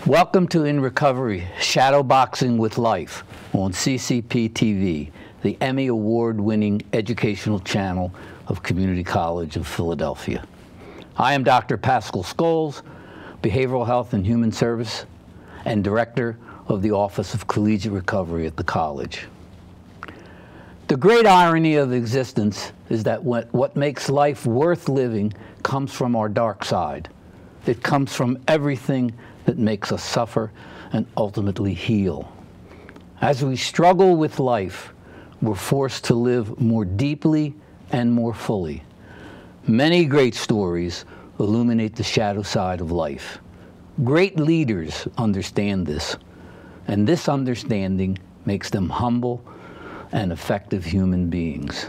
Welcome to In Recovery, Shadowboxing with Life on CCPTV, the Emmy Award-winning educational channel of Community College of Philadelphia. I am Dr. Pascal Scoles, Behavioral Health and Human Service, and Director of the Office of Collegiate Recovery at the college. The great irony of existence is that what makes life worth living comes from our dark side. It comes from everything that makes us suffer and ultimately heal. As we struggle with life, we're forced to live more deeply and more fully. Many great stories illuminate the shadow side of life. Great leaders understand this, and this understanding makes them humble and effective human beings.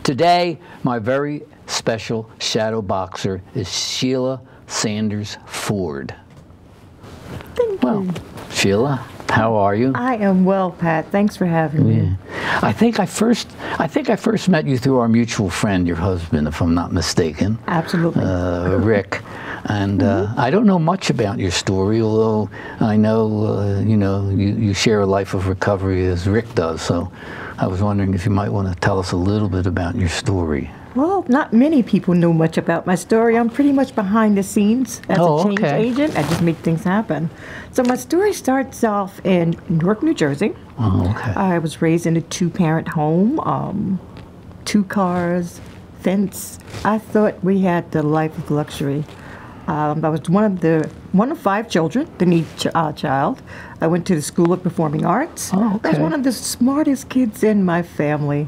Today, my very special shadow boxer is Sheila Sanders Ford. Thank you. Sheila, how are you? I am well, Pat. Thanks for having me. I think I first met you through our mutual friend, your husband, if I'm not mistaken. Absolutely. Rick. And I don't know much about your story, although I know, you share a life of recovery as Rick does. So I was wondering if you might want to tell us a little bit about your story. Well, not many people know much about my story. I'm pretty much behind the scenes as a change agent. I just make things happen. So my story starts off in Newark, New Jersey. Oh, okay. I was raised in a two-parent home, 2 cars, fence. I thought we had the life of luxury. I was one of 5 children, the need child. I went to the School of Performing Arts. Oh, okay. I was one of the smartest kids in my family.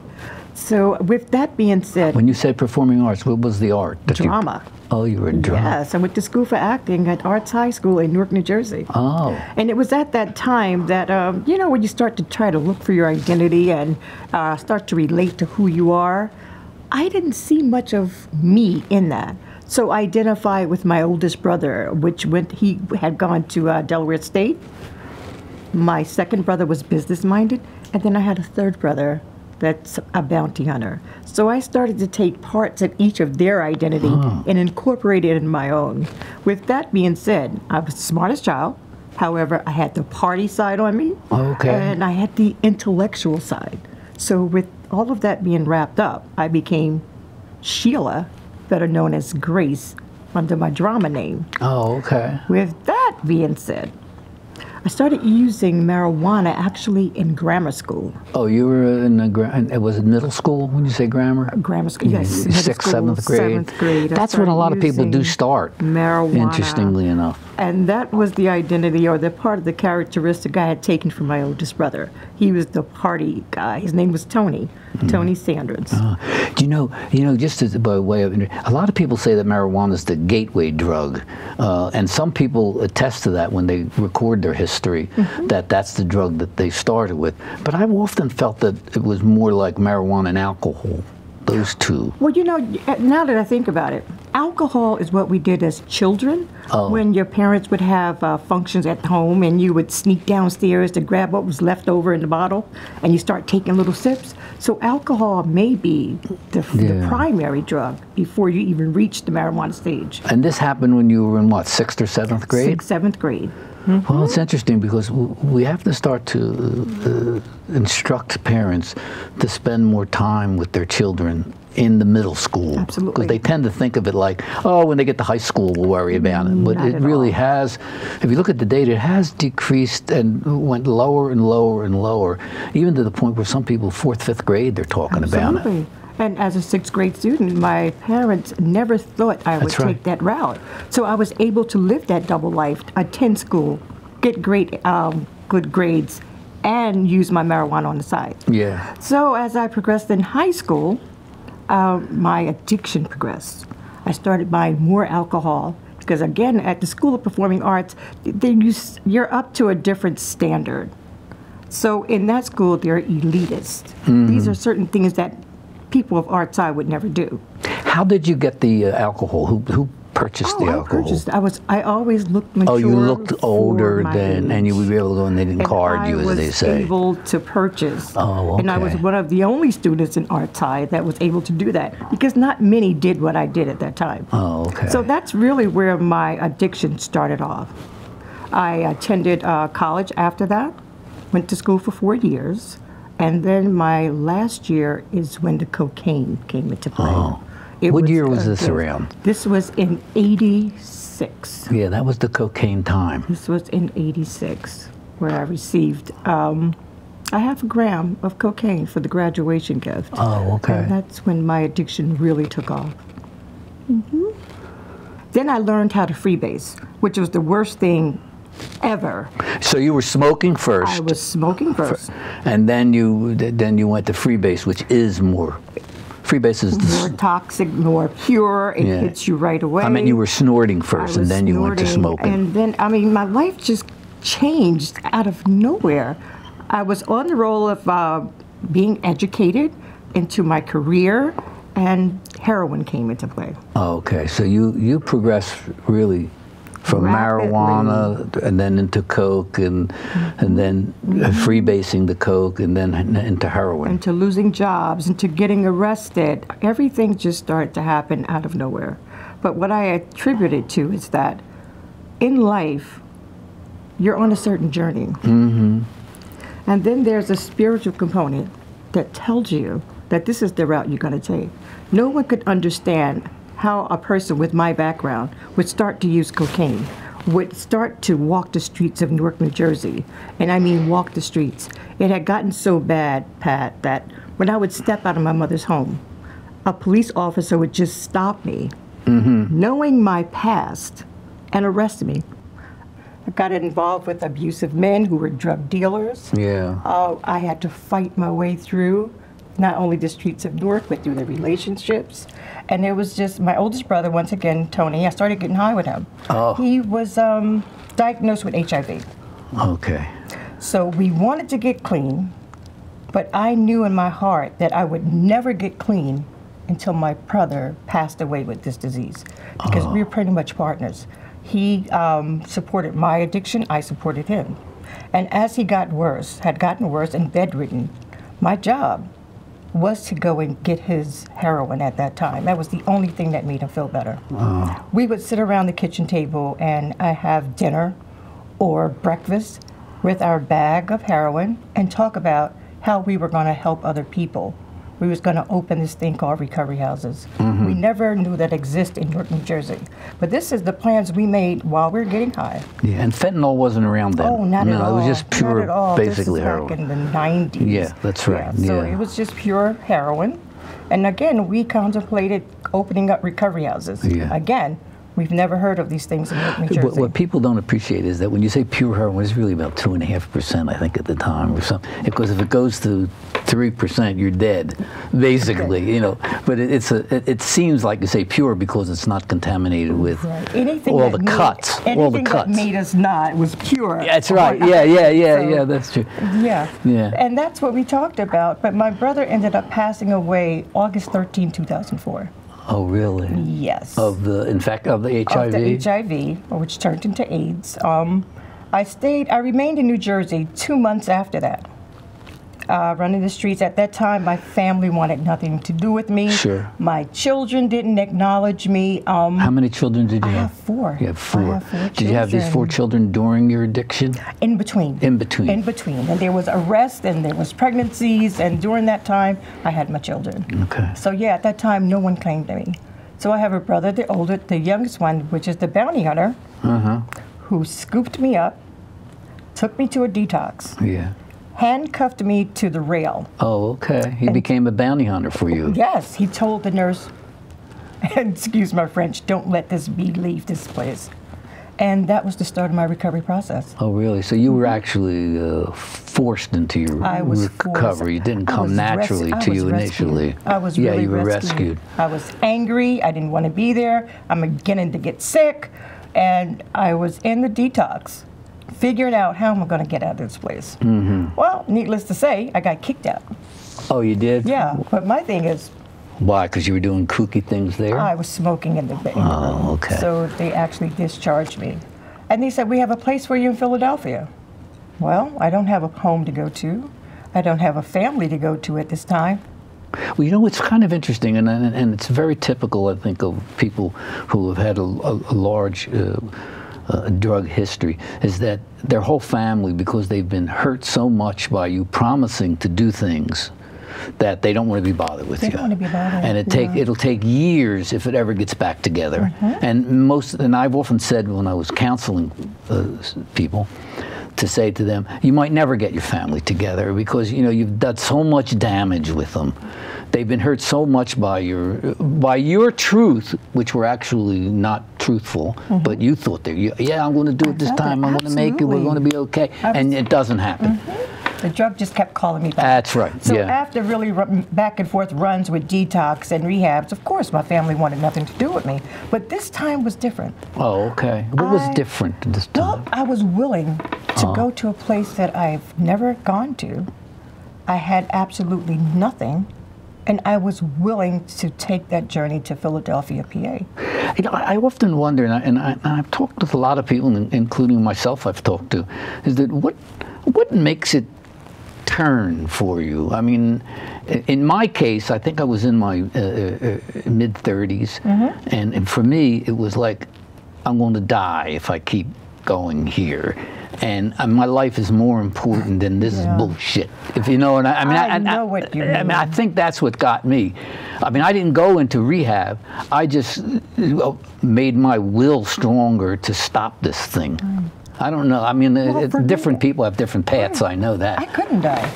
So with that being said... When you said performing arts, what was the art? Drama. Oh, you were in drama. Yes, I went to school for acting at Arts High School in Newark, New Jersey. Oh. And it was at that time that, when you start to try to look for your identity and start to relate to who you are, I didn't see much of me in that. So I identified with my oldest brother, he had gone to Delaware State. My second brother was business-minded, and then I had a third brother that's a bounty hunter. So I started to take parts of each of their identity and incorporate it in my own. With that being said, I was the smartest child. However, I had the party side on me, and I had the intellectual side. So with all of that being wrapped up, I became Sheila, better known as Grace, under my drama name. Oh, okay. With that being said, I started using marijuana actually in grammar school. Oh, you were was it middle school when you say grammar? Grammar school, yes. 6th, 7th grade. 7th grade. That's when a lot of people do start. Marijuana. Interestingly enough. And that was the identity or the part of the characteristic I had taken from my oldest brother. He was the party guy. His name was Tony. Tony Sanders. Do you know, just as by way of, a lot of people say that marijuana is the gateway drug, and some people attest to that when they record their history, that's the drug that they started with. But I've often felt that it was more like marijuana and alcohol, those two. Well, now that I think about it, alcohol is what we did as children when your parents would have functions at home and you would sneak downstairs to grab what was left over in the bottle and you start taking little sips. So alcohol may be the primary drug before you even reach the marijuana stage. And this happened when you were in what, 6th or 7th grade? 6th, 7th grade. Well, it's interesting because we have to start to instruct parents to spend more time with their children in the middle school. Absolutely. Because they tend to think of it like, oh, when they get to high school, we'll worry about it. But it really has, if you look at the data, it has decreased and went lower and lower and lower, even to the point where some people, 4th, 5th grade, they're talking about it. And as a 6th grade student, my parents never thought I would take that route. So I was able to live that double life, attend school, get great, good grades, and use my marijuana on the side. Yeah. So as I progressed in high school, my addiction progressed. I started buying more alcohol because, again, at the School of Performing Arts, you're up to a different standard. So in that school, they're elitist. These are certain things that people of art side would never do. How did you get the alcohol? Who purchased the alcohol? I always looked mature. Oh, you looked older than, and you would be able to go and they didn't card you, as they say. I was able to purchase. Oh, okay. And I was one of the only students in Arts High that was able to do that, because not many did what I did at that time. Oh, okay. So that's really where my addiction started off. I attended college after that, went to school for 4 years, and then my last year is when the cocaine came into play. Oh. What year was this around? This was in 86. Yeah, that was the cocaine time. This was in 86, where I received a half a gram of cocaine for the graduation gift. Oh, okay. And that's when my addiction really took off. Then I learned how to freebase, which was the worst thing ever. So you were smoking first. I was smoking first. And then you went to Freebase, which is more. Freebase is more toxic, more pure. It hits you right away. I mean, you were snorting first, and then you went to smoking. And then, I mean, my life just changed out of nowhere. I was on the roll of being educated into my career, and heroin came into play. Oh, okay. So you progressed really from marijuana and then into coke and then freebasing the coke and then into heroin. Into losing jobs, into getting arrested. Everything just started to happen out of nowhere. But what I attribute it to is that in life, you're on a certain journey. Mm-hmm. And then there's a spiritual component that tells you that this is the route you're going to take. No one could understand how a person with my background would start to use cocaine, would start to walk the streets of Newark, New Jersey. And I mean walk the streets. It had gotten so bad, Pat, that when I would step out of my mother's home, a police officer would just stop me, knowing my past, and arrest me. I got involved with abusive men who were drug dealers. Yeah. I had to fight my way through not only the streets of Newark, but through the relationships. And it was just my oldest brother, once again, Tony, I started getting high with him. Oh. He was diagnosed with HIV. Okay. So we wanted to get clean, but I knew in my heart that I would never get clean until my brother passed away with this disease, because we were pretty much partners. He supported my addiction, I supported him. And as he got worse, had gotten worse and bedridden, my job was to go and get his heroin at that time. That was the only thing that made him feel better. We would sit around the kitchen table and I have dinner or breakfast with our bag of heroin and talk about how we were going to help other people. We was going to open this thing called recovery houses. We never knew that existed in Newark, New Jersey. But this is the plans we made while we were getting high. Yeah, and fentanyl wasn't around then. Oh, not at all. It was just pure, not at all. basically this is heroin. Back in the 90s. Yeah, that's right. Yeah, so it was just pure heroin. And again, we contemplated opening up recovery houses. Yeah. Again, we've never heard of these things in Newark, New Jersey. What people don't appreciate is that when you say pure heroin, it's really about 2.5%, I think, at the time, or something. Because if it goes to 3%, you're dead, basically. You know. But it seems like you say pure because it's not contaminated with all the cuts. Anything that made us not was pure. Yeah, that's right. Yeah. That's true. Yeah. Yeah. And that's what we talked about. But my brother ended up passing away August 13, 2004. Oh, really? Yes. Of the HIV? Of the HIV, which turned into AIDS. I remained in New Jersey 2 months after that. Running the streets. At that time, my family wanted nothing to do with me. Sure. My children didn't acknowledge me. How many children did you have? I have 4. You have 4. I have 4 Did you have these 4 children during your addiction? In between. In between. In between. And there was arrest and there was pregnancies, and during that time, I had my children. Okay. So yeah, at that time, no one claimed me. So I have a brother, the youngest one, which is the bounty hunter, who scooped me up, took me to a detox. Yeah. Handcuffed me to the rail. Oh, okay. He became a bounty hunter for you. Yes, he told the nurse, excuse my French, don't let this bee leave this place. And that was the start of my recovery process. Oh, really? So you were actually forced into your recovery. It didn't come naturally to you initially. I was really you were rescued. I was angry. I didn't want to be there. I'm beginning to get sick. And I was in the detox, figuring out how am I going to get out of this place. Well, needless to say, I got kicked out. Oh, you did? Yeah, but my thing is... Why? Because you were doing kooky things there? I was smoking in the room. Oh, okay. So they actually discharged me. And they said, we have a place for you in Philadelphia. Well, I don't have a home to go to. I don't have a family to go to at this time. Well, you know, it's kind of interesting, and it's very typical, I think, of people who have had a large drug history, is that their whole family, because they've been hurt so much by you promising to do things, that they don't want to be bothered with you. They don't want to be bothered. And it'll take years if it ever gets back together. And I've often said when I was counseling people, to say to them, you might never get your family together because you've done so much damage with them. They've been hurt so much by your truth, which were actually not truthful, but you thought yeah, I'm going to do it this time. I'm going to make it. We're going to be okay, and it doesn't happen. The drug just kept calling me back. That's right. So after really back and forth runs with detox and rehabs, of course my family wanted nothing to do with me. But this time was different. Oh, okay. What was different this time? Well, I was willing to go to a place that I've never gone to. I had absolutely nothing. And I was willing to take that journey to Philadelphia, PA. I often wonder, and I've talked with a lot of people, including myself I've talked to, is that what makes it turn for you? I mean, in my case, I think I was in my mid-30s, and for me, it was like, I'm going to die if I keep going here. And my life is more important than this bullshit. If you know what I mean. I know what you mean. I mean, I think that's what got me. I mean, I didn't go into rehab. I just made my will stronger to stop this thing. I don't know. I mean, different people have different paths. I know that. I couldn't die.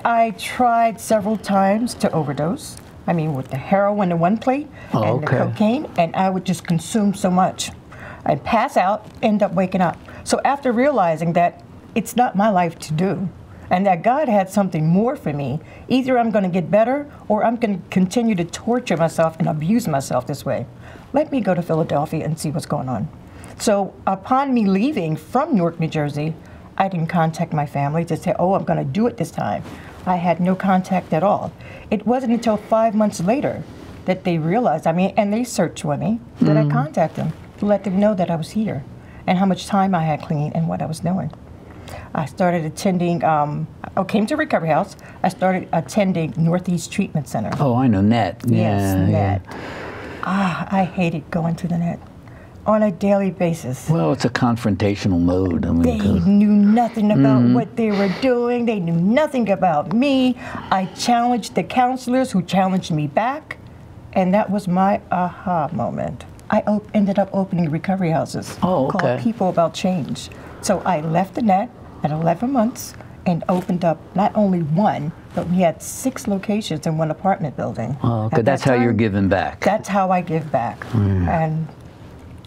I tried several times to overdose. I mean, with the heroin in one plate and the cocaine, and I would just consume so much. I'd pass out, end up waking up. So after realizing that it's not my life to do, and that God had something more for me, either I'm going to get better or I'm going to continue to torture myself and abuse myself this way. Let me go to Philadelphia and see what's going on. So upon me leaving from Newark, New Jersey, I didn't contact my family to say, oh, I'm going to do it this time. I had no contact at all. It wasn't until 5 months later that they realized, and they searched for me, that I contacted them to let them know that I was here and how much time I had clean and what I was doing. I started attending, came to Recovery House. I started attending Northeast Treatment Center. Oh, I know, NET. Yes, NET. I hated going to the NET on a daily basis. Well, it's a confrontational mode. I mean, they knew nothing about what they were doing. They knew nothing about me. I challenged the counselors who challenged me back, and that was my aha moment. I ended up opening recovery houses called People About Change. So I left the NET at 11 months and opened up not only one, but we had 6 locations in one apartment building. Oh, okay. That's how you're giving back. That's how I give back. And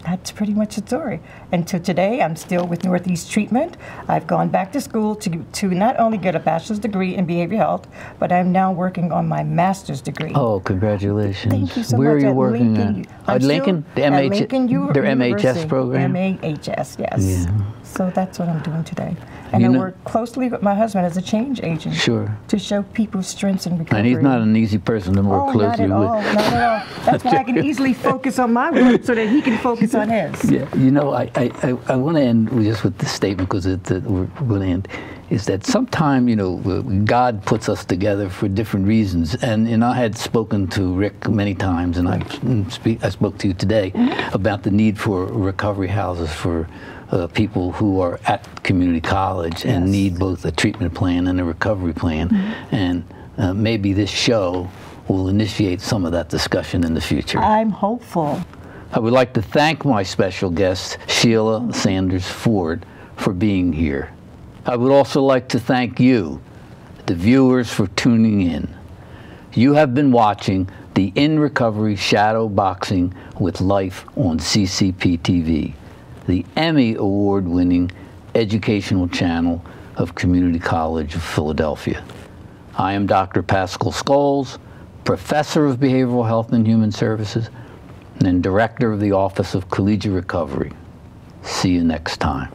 that's pretty much the story. And to today, I'm still with Northeast Treatment. I've gone back to school to not only get a bachelor's degree in behavioral health, but I'm now working on my master's degree. Oh, congratulations. Thank you so much. Where are you working at Lincoln? The Their MHS program? MHS, yes. Yeah. So that's what I'm doing today. And I work closely with my husband as a change agent. Sure. To show people strengths and recovery. And he's not an easy person to work closely with. Not at all. That's why I can easily focus on my work so that he can focus on his. Yeah, you know, I want to end just with this statement because we're going to end. Is that sometime, God puts us together for different reasons. And I had spoken to Rick many times, and I spoke to you today about the need for recovery houses for people who are at community college and need both a treatment plan and a recovery plan. And maybe this show will initiate some of that discussion in the future. I'm hopeful. I would like to thank my special guest, Sheila Sanders Ford, for being here. I would also like to thank you, the viewers, for tuning in. You have been watching the In Recovery Shadowboxing with Life on CCPTV, the Emmy Award-winning educational channel of Community College of Philadelphia. I am Dr. Pascal Scoles, Professor of Behavioral Health and Human Services, and Director of the Office of Collegiate Recovery. See you next time.